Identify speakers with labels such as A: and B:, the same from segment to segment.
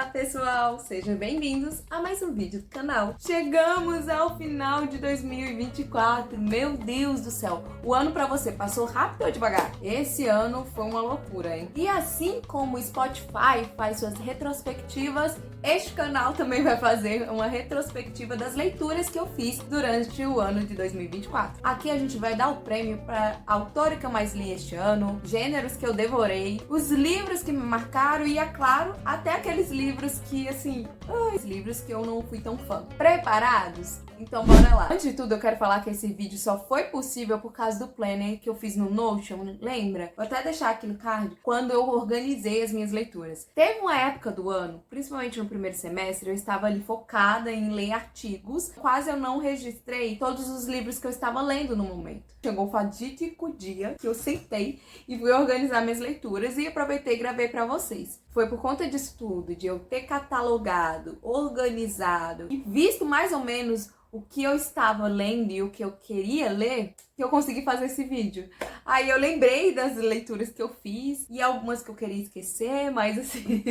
A: pessoal! Sejam bem-vindos a mais um vídeo do canal. Chegamos ao final de 2024. Meu Deus do céu! O ano pra você passou rápido ou devagar? Esse ano foi uma loucura, hein? E assim como o Spotify faz suas retrospectivas, este canal também vai fazer uma retrospectiva das leituras que eu fiz durante o ano de 2024. Aqui a gente vai dar o prêmio para a autora que eu mais li este ano, gêneros que eu devorei, os livros que me marcaram e, é claro, até aqueles livros que, assim, os livros que eu não fui tão fã. Preparados? Então bora lá. Antes de tudo, eu quero falar que esse vídeo só foi possível por causa do planner que eu fiz no Notion, lembra? Vou até deixar aqui no card quando eu organizei as minhas leituras. Teve uma época do ano, principalmente no primeiro semestre, eu estava ali focada em ler artigos. Quase eu não registrei todos os livros que eu estava lendo no momento. Chegou o fatídico dia que eu sentei e fui organizar minhas leituras e aproveitei e gravei para vocês. Foi por conta disso tudo, de eu ter catalogado, organizado e visto mais ou menos o que eu estava lendo e o que eu queria ler, que eu consegui fazer esse vídeo. Aí eu lembrei das leituras que eu fiz e algumas que eu queria esquecer, mas assim...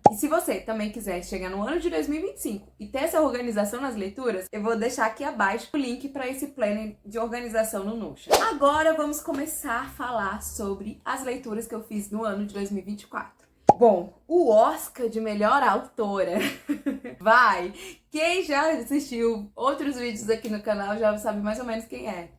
A: E se você também quiser chegar no ano de 2025 e ter essa organização nas leituras, eu vou deixar aqui abaixo o link para esse planner de organização no Notion. Agora vamos começar a falar sobre as leituras que eu fiz no ano de 2024. Bom, o Oscar de melhor autora vai. Quem já assistiu outros vídeos aqui no canal já sabe mais ou menos quem é.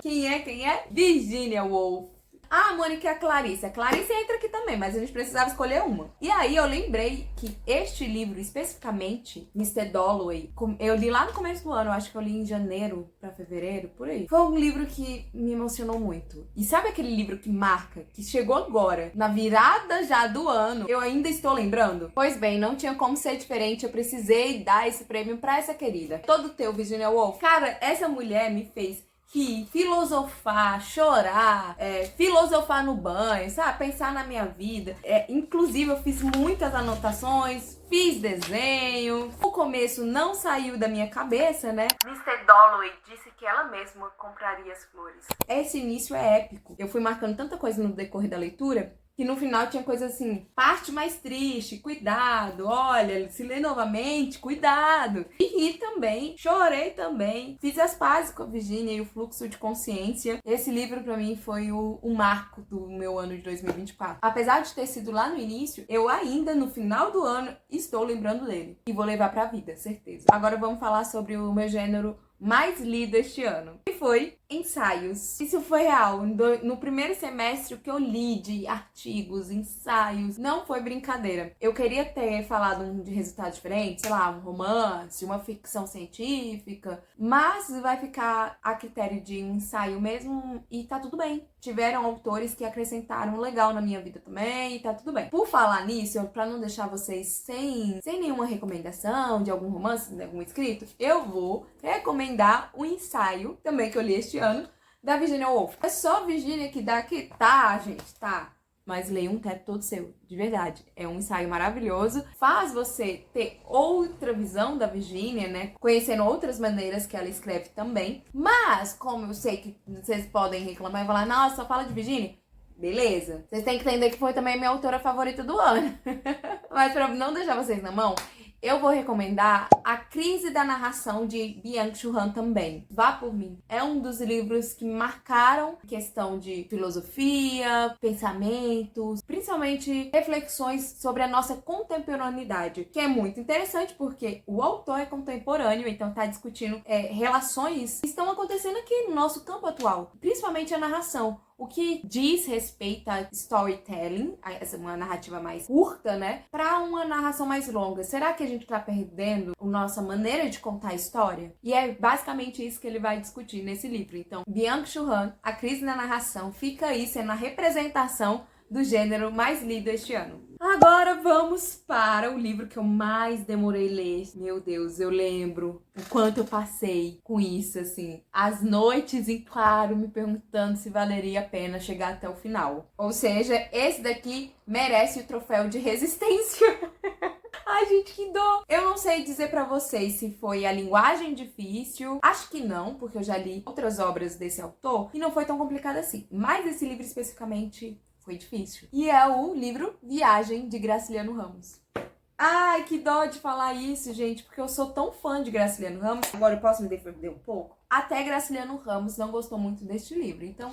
A: Quem é? Virginia Woolf. Ah, a Mônica e a Clarice. A Clarice entra aqui também, mas a gente precisava escolher uma. E aí eu lembrei que este livro, especificamente, Mr. Dalloway, eu li lá no começo do ano, eu acho que eu li em janeiro pra fevereiro, por aí. Foi um livro que me emocionou muito. E sabe aquele livro que marca, que chegou agora, na virada já do ano, eu ainda estou lembrando? Pois bem, não tinha como ser diferente, eu precisei dar esse prêmio pra essa querida. Todo teu, Virginia Woolf. Cara, essa mulher me fez rir, filosofar, chorar, filosofar no banho, sabe? Pensar na minha vida. Inclusive, eu fiz muitas anotações, fiz desenho. O começo não saiu da minha cabeça, né? Mr. Dalloway disse que ela mesma compraria as flores. Esse início é épico. Eu fui marcando tanta coisa no decorrer da leitura que no final tinha coisa assim, parte mais triste, cuidado, olha, se lê novamente, cuidado. E ri também, chorei também, fiz as pazes com a Virginia e o fluxo de consciência. Esse livro pra mim foi o marco do meu ano de 2024. Apesar de ter sido lá no início, eu ainda no final do ano estou lembrando dele. E vou levar pra vida, certeza. Agora vamos falar sobre o meu gênero mais lido este ano, que foi ensaios. Isso foi real. No primeiro semestre, o que eu li de artigos, ensaios, não foi brincadeira. Eu queria ter falado de resultado diferente, sei lá, um romance, uma ficção científica, mas vai ficar a critério de um ensaio mesmo e tá tudo bem. Tiveram autores que acrescentaram legal na minha vida também e tá tudo bem. Por falar nisso, pra não deixar vocês sem nenhuma recomendação de algum romance, de algum escrito, eu vou recomendar um ensaio também que eu li este ano, da Virginia Woolf. É só Virginia que dá que tá, gente, tá. Mas leia Um Teto Todo Seu, de verdade. É um ensaio maravilhoso. Faz você ter outra visão da Virginia, né? Conhecendo outras maneiras que ela escreve também. Mas, como eu sei que vocês podem reclamar e falar, nossa, só fala de Virginia. Beleza. Vocês têm que entender que foi também a minha autora favorita do ano. Mas pra não deixar vocês na mão, eu vou recomendar A Crise da Narração, de Byung-Chul Han também. Vá por mim. É um dos livros que me marcaram questão de filosofia, pensamentos, principalmente reflexões sobre a nossa contemporaneidade, que é muito interessante porque o autor é contemporâneo, então está discutindo relações que estão acontecendo aqui no nosso campo atual, principalmente a narração. O que diz respeito a storytelling, uma narrativa mais curta, né? Para uma narração mais longa. Será que a gente tá perdendo a nossa maneira de contar a história? E é basicamente isso que ele vai discutir nesse livro. Então, Byung-Chul Han, A Crise na Narração, fica aí sendo a representação do gênero mais lido este ano. Agora vamos para o livro que eu mais demorei a ler. Meu Deus, eu lembro o quanto eu passei com isso, assim. As noites em claro, me perguntando se valeria a pena chegar até o final. Ou seja, esse daqui merece o troféu de resistência. Ai, gente, que dó! Eu não sei dizer pra vocês se foi a linguagem difícil. Acho que não, porque eu já li outras obras desse autor e não foi tão complicado assim. Mas esse livro especificamente foi difícil. E é o livro Viagem, de Graciliano Ramos. Ai, que dó de falar isso, gente, porque eu sou tão fã de Graciliano Ramos. Agora eu posso me defender um pouco? Até Graciliano Ramos não gostou muito deste livro, então...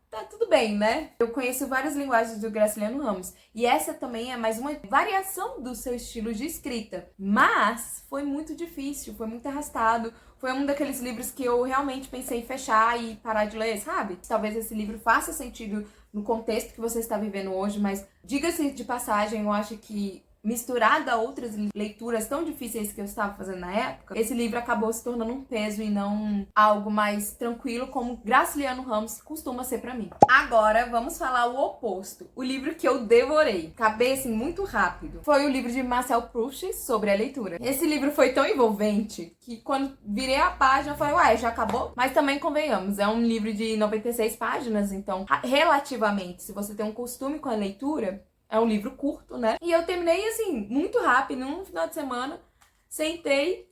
A: tá tudo bem, né? Eu conheço várias linguagens do Graciliano Ramos. E essa também é mais uma variação do seu estilo de escrita. Mas foi muito difícil, foi muito arrastado. Foi um daqueles livros que eu realmente pensei em fechar e parar de ler, sabe? Talvez esse livro faça sentido no contexto que você está vivendo hoje, mas diga-se de passagem, eu acho que misturada a outras leituras tão difíceis que eu estava fazendo na época, esse livro acabou se tornando um peso e não algo mais tranquilo, como Graciliano Ramos costuma ser pra mim. Agora, vamos falar o oposto. O livro que eu devorei, acabei assim muito rápido, foi o livro de Marcel Proust, Sobre a Leitura. Esse livro foi tão envolvente que quando virei a página, eu falei, ué, já acabou? Mas também convenhamos, é um livro de 96 páginas, então, relativamente, se você tem um costume com a leitura, é um livro curto, né? E eu terminei, assim, muito rápido, num final de semana. Sentei,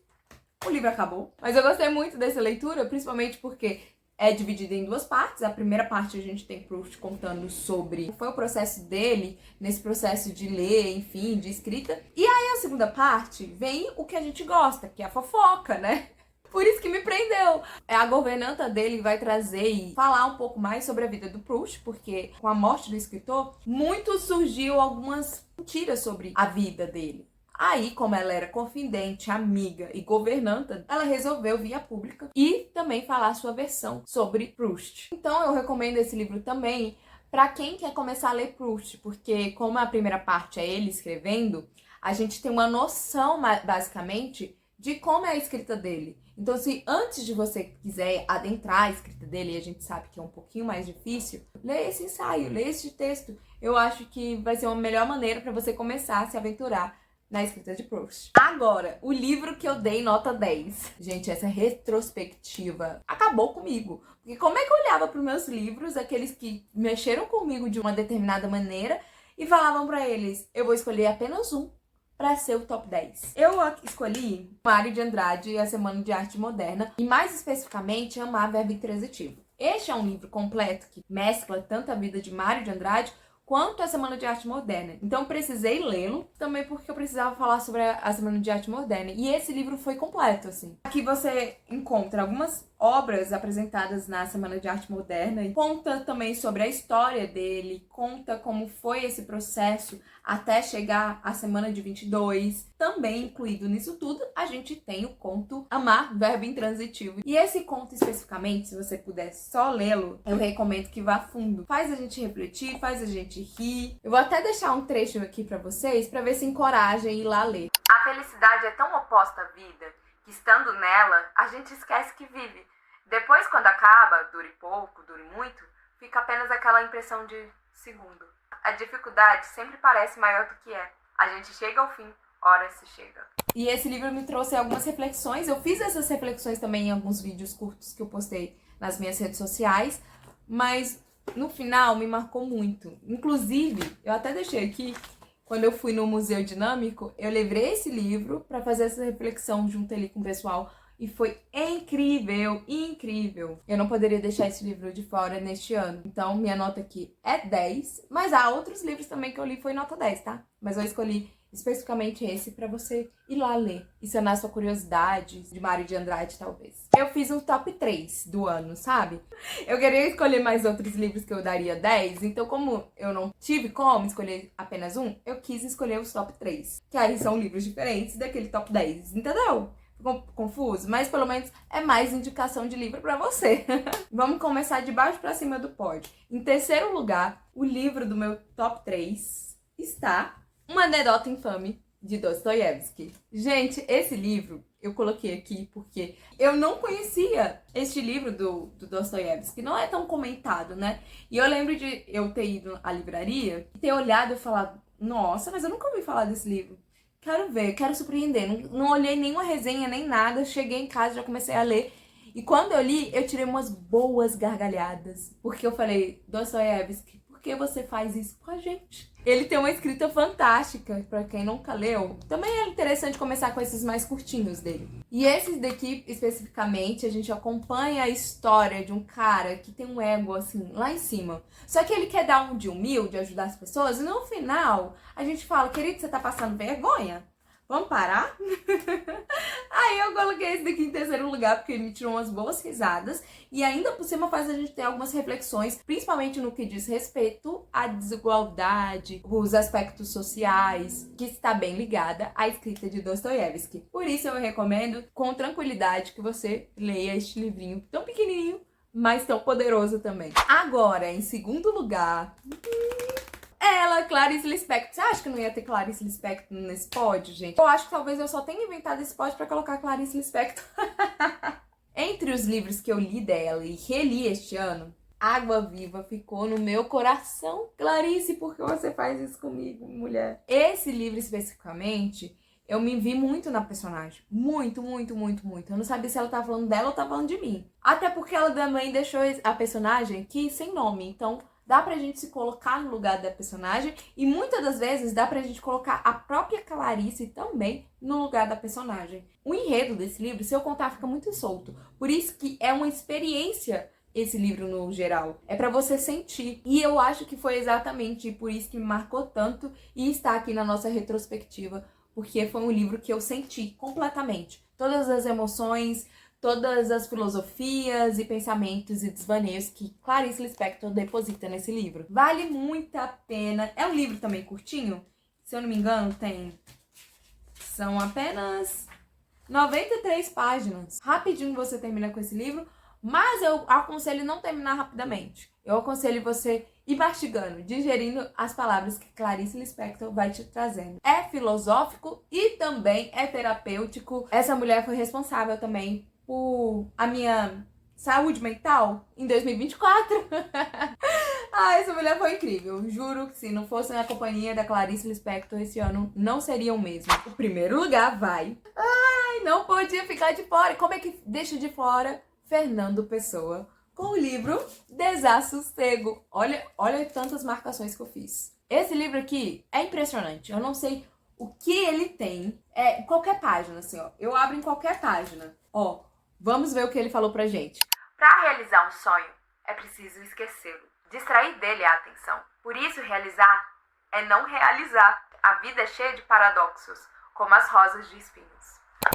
A: o livro acabou. Mas eu gostei muito dessa leitura, principalmente porque é dividida em duas partes. A primeira parte a gente tem Proust contando sobre foi o processo dele, nesse processo de ler, enfim, de escrita. E aí a segunda parte vem o que a gente gosta, que é a fofoca, né? Por isso que me prendeu. A governanta dele vai trazer e falar um pouco mais sobre a vida do Proust, porque com a morte do escritor, muito surgiu algumas mentiras sobre a vida dele. Aí, como ela era confidente, amiga e governanta, ela resolveu vir a pública e também falar a sua versão sobre Proust. Então eu recomendo esse livro também para quem quer começar a ler Proust, porque como a primeira parte é ele escrevendo, a gente tem uma noção, basicamente, de como é a escrita dele. Então, se antes de você quiser adentrar a escrita dele, e a gente sabe que é um pouquinho mais difícil, lê esse ensaio, lê esse texto. Eu acho que vai ser uma melhor maneira para você começar a se aventurar na escrita de Proust. Agora, o livro que eu dei nota 10. Gente, essa retrospectiva acabou comigo. Porque como é que eu olhava para os meus livros, aqueles que mexeram comigo de uma determinada maneira, e falavam para eles, eu vou escolher apenas um para ser o top 10. Eu escolhi Mário de Andrade e a Semana de Arte Moderna, e mais especificamente Amar, Verbo Intransitivo. Este é um livro completo que mescla tanto a vida de Mário de Andrade quanto a Semana de Arte Moderna. Então precisei lê-lo, também porque eu precisava falar sobre a Semana de Arte Moderna. E esse livro foi completo, assim. Aqui você encontra algumas obras apresentadas na Semana de Arte Moderna, e conta também sobre a história dele, conta como foi esse processo até chegar à Semana de 22. Também incluído nisso tudo, a gente tem o conto Amar, Verbo Intransitivo. E esse conto especificamente, se você puder só lê-lo, eu recomendo que vá fundo. Faz a gente refletir, faz a gente rir. Eu vou até deixar um trecho aqui pra vocês, pra ver se encorajam a ir lá ler. A felicidade é tão oposta à vida, que estando nela, a gente esquece que vive. Depois, quando acaba, dure pouco, dure muito, fica apenas aquela impressão de segundo. A dificuldade sempre parece maior do que é. A gente chega ao fim, ora se chega. E esse livro me trouxe algumas reflexões. Eu fiz essas reflexões também em alguns vídeos curtos que eu postei nas minhas redes sociais, mas no final me marcou muito. Inclusive, eu até deixei aqui, quando eu fui no Museu Dinâmico, eu levei esse livro para fazer essa reflexão junto ali com o pessoal. E foi incrível, incrível. Eu não poderia deixar esse livro de fora neste ano. Então, minha nota aqui é 10. Mas há outros livros também que eu li, foi nota 10, tá? Mas eu escolhi especificamente esse pra você ir lá ler e sanar sua curiosidade de Mário de Andrade, talvez. Eu fiz um top 3 do ano, sabe? Eu queria escolher mais outros livros que eu daria 10. Então, como eu não tive como escolher apenas um, eu quis escolher os top 3. Que aí são livros diferentes daquele top 10, entendeu? Confuso, mas pelo menos é mais indicação de livro pra você. Vamos começar de baixo pra cima do pódio. Em terceiro lugar, o livro do meu top 3 está Uma Anedota Infame, de Dostoiévski. Gente, esse livro eu coloquei aqui porque eu não conhecia este livro do Dostoiévski, não é tão comentado, né? E eu lembro de eu ter ido à livraria e ter olhado e falado, nossa, mas eu nunca ouvi falar desse livro. Quero ver, quero surpreender. Não olhei nenhuma resenha, nem nada. Cheguei em casa, já comecei a ler. E quando eu li, eu tirei umas boas gargalhadas. Porque eu falei, Dostoiévski, por que você faz isso com a gente? Ele tem uma escrita fantástica, pra quem nunca leu. Também é interessante começar com esses mais curtinhos dele. E esses daqui, especificamente, a gente acompanha a história de um cara que tem um ego, assim, lá em cima. Só que ele quer dar um de humilde, ajudar as pessoas, e no final, a gente fala, querido, você tá passando vergonha? Vamos parar? Aí eu coloquei esse daqui em terceiro lugar, porque ele me tirou umas boas risadas. E ainda por cima faz a gente ter algumas reflexões, principalmente no que diz respeito à desigualdade, os aspectos sociais, que está bem ligada à escrita de Dostoiévski. Por isso eu recomendo com tranquilidade que você leia este livrinho tão pequenininho, mas tão poderoso também. Agora, em segundo lugar... ela, Clarice Lispector. Você acha que não ia ter Clarice Lispector nesse pódio, gente? Eu acho que talvez eu só tenha inventado esse pódio pra colocar Clarice Lispector. Entre os livros que eu li dela e reli este ano, Água Viva ficou no meu coração. Clarice, por que você faz isso comigo, mulher? Esse livro especificamente, eu me vi muito na personagem. Muito, muito, muito, muito. Eu não sabia se ela tava falando dela ou tava falando de mim. Até porque ela também deixou a personagem aqui sem nome. Então... dá pra gente se colocar no lugar da personagem e muitas das vezes dá pra gente colocar a própria Clarice também no lugar da personagem. O enredo desse livro, se eu contar, fica muito solto. Por isso que é uma experiência esse livro no geral. É pra você sentir. E eu acho que foi exatamente por isso que me marcou tanto e está aqui na nossa retrospectiva, porque foi um livro que eu senti completamente. Todas as emoções... todas as filosofias e pensamentos e desvaneios que Clarice Lispector deposita nesse livro. Vale muito a pena. É um livro também curtinho. Se eu não me engano, são apenas 93 páginas. Rapidinho você termina com esse livro, mas eu aconselho não terminar rapidamente. Eu aconselho você ir mastigando, digerindo as palavras que Clarice Lispector vai te trazendo. É filosófico e também é terapêutico. Essa mulher foi responsável também por a minha saúde mental em 2024. Essa mulher foi incrível. Juro que se não fosse a companhia da Clarice Lispector esse ano, não seria o mesmo. O primeiro lugar vai... não podia ficar de fora. Como é que deixa de fora Fernando Pessoa com o livro Desassossego? Olha tantas marcações que eu fiz. Esse livro aqui é impressionante. Eu não sei o que ele tem. É qualquer página, assim, ó. Eu abro em qualquer página. Ó, vamos ver o que ele falou pra gente. Para realizar um sonho, é preciso esquecê-lo, distrair dele a atenção. Por isso, realizar é não realizar. A vida é cheia de paradoxos, como as rosas de espinhos.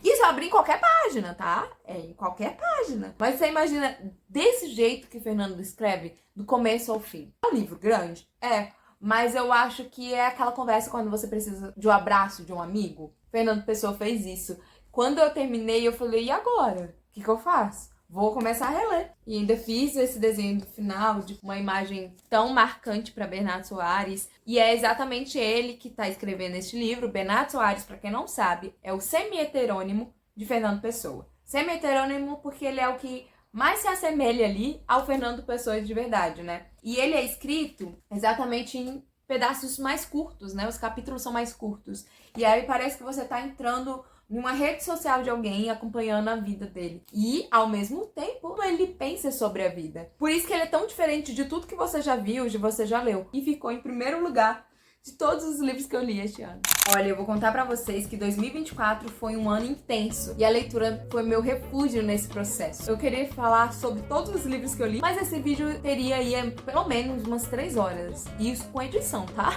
A: Isso eu abri em qualquer página, tá? É em qualquer página. Mas você imagina desse jeito que Fernando escreve, do começo ao fim. É um livro grande? É. Mas eu acho que é aquela conversa quando você precisa de um abraço de um amigo. Fernando Pessoa fez isso. Quando eu terminei, eu falei, e agora? O que eu faço? Vou começar a reler. E ainda fiz esse desenho do final, de uma imagem tão marcante para Bernardo Soares. E é exatamente ele que está escrevendo este livro. Bernardo Soares, para quem não sabe, é o semi-heterônimo de Fernando Pessoa. Semi-heterônimo porque ele é o que mais se assemelha ali ao Fernando Pessoa de verdade, né? E ele é escrito exatamente em pedaços mais curtos, né? Os capítulos são mais curtos. E aí parece que você tá entrando em uma rede social de alguém acompanhando a vida dele. E, ao mesmo tempo, ele pensa sobre a vida. Por isso que ele é tão diferente de tudo que você já viu, de você já leu. E ficou em primeiro lugar de todos os livros que eu li este ano. Olha, eu vou contar pra vocês que 2024 foi um ano intenso e a leitura foi meu refúgio nesse processo. Eu queria falar sobre todos os livros que eu li, mas esse vídeo teria aí pelo menos umas 3 horas. E isso com edição, tá?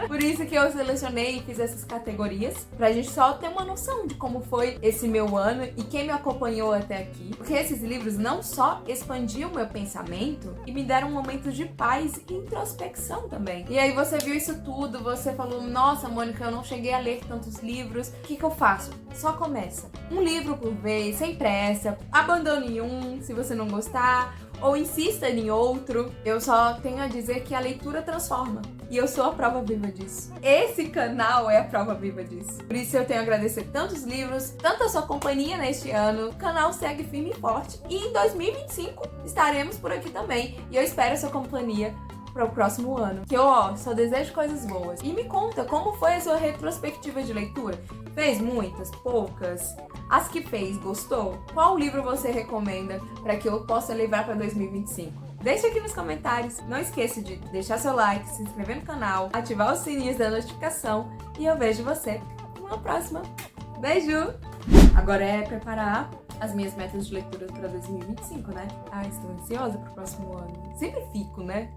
A: Por isso que eu selecionei e fiz essas categorias pra gente só ter uma noção de como foi esse meu ano e quem me acompanhou até aqui. Porque esses livros não só expandiam meu pensamento e me deram momentos de paz e introspecção também. E aí você viu isso tudo, você falou, nossa, Mônica, eu não cheguei a ler tantos livros. O que eu faço? Só começa. Um livro por vez, sem pressa. Abandone um se você não gostar, ou insista em outro. Eu só tenho a dizer que a leitura transforma. E eu sou a prova viva disso. Esse canal é a prova viva disso. Por isso eu tenho a agradecer tantos livros, tanta sua companhia neste ano. O canal segue firme e forte. E em 2025 estaremos por aqui também. E eu espero a sua companhia para o próximo ano. Que eu, só desejo coisas boas. E me conta, como foi a sua retrospectiva de leitura? Fez muitas? Poucas? As que fez, gostou? Qual livro você recomenda para que eu possa levar para 2025? Deixa aqui nos comentários. Não esqueça de deixar seu like, se inscrever no canal, ativar os sininhos da notificação e eu vejo você numa próxima. Beijo! Agora é preparar as minhas metas de leitura para 2025, né? Ai, estou ansiosa pro próximo ano. Sempre fico, né?